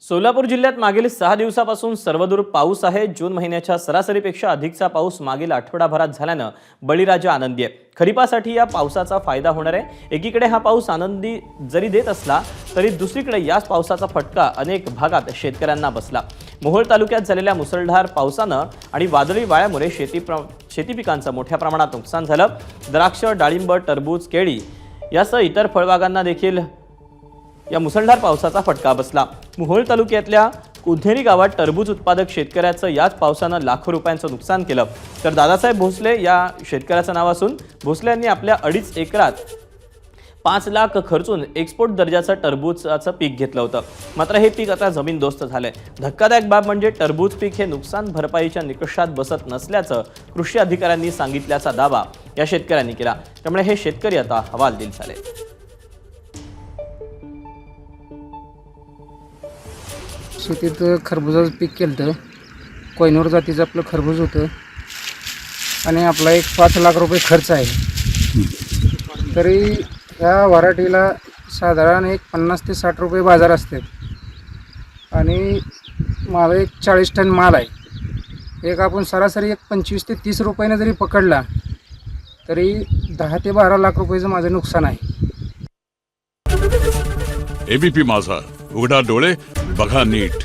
सोलापूर जिल्ह्यात मागील 6 दिवसापासून सर्वदूर पाऊस आहे। जून महिन्याच्या सरासरीपेक्षा अधिकचा पाऊस मागील आठवडाभरात झाल्यानं बळीराजा आनंदी आहे। खरीपासाठी या पावसाचा फायदा होणार आहे। एकीकडे हा पाऊस आनंदी जरी देत असला तरी दुसरीकडे याच पावसाचा फटका अनेक भागात शेतकऱ्यांना बसला। मोहोळ तालुक्यात झालेल्या मुसळधार पावसानं आणि वादळी वाऱ्यामुळे शेती पिकांचं मोठ्या प्रमाणात नुकसान झालं। द्राक्ष, डाळिंब, टरबूज, केळी यासह इतर फळबागांना देखील या मुसळधार पावसाचा फटका बसला। मोहोळ तालुक्यातल्या कुधेरी गावात टरबूज उत्पादक शेतकऱ्याचं याच पावसानं लाखो रुपयांचं नुकसान केलं। तर दादासाहेब भोसले या शेतकऱ्याचं नाव असून भोसले यांनी आपल्या 2.5 एकरात 5 लाख खर्चून एक्सपोर्ट दर्जाचं टरबूजचं पीक घेतलं होतं। मात्र हे पीक आता जमीनदोस्त झालंय। धक्कादायक बाब म्हणजे टरबूज पीक हे नुकसान भरपाईच्या निकषात बसत नसल्याचं कृषी अधिकाऱ्यांनी सांगितल्याचा दावा या शेतकऱ्यांनी केला। त्यामुळे हे शेतकरी आता हवालदिल झाले। शेतीत खरबुजाचं पीक केलं होतं। कोयनूर जातीचं आपलं खरबूज होतं आणि आपला एक 5 लाख रुपये खर्च आहे। तरी ह्या व्हरायटीला साधारण एक 50 ते 60 रुपये बाजार असतात आणि माझा एक 40 टन माल आहे। एक आपण सरासरी एक 25 ते 30 रुपयाने जरी पकडला तरी 10 ते 12 लाख रुपयाचं माझं नुकसान आहे। एबीपी माझा, उघडा डोळे बघा नीट।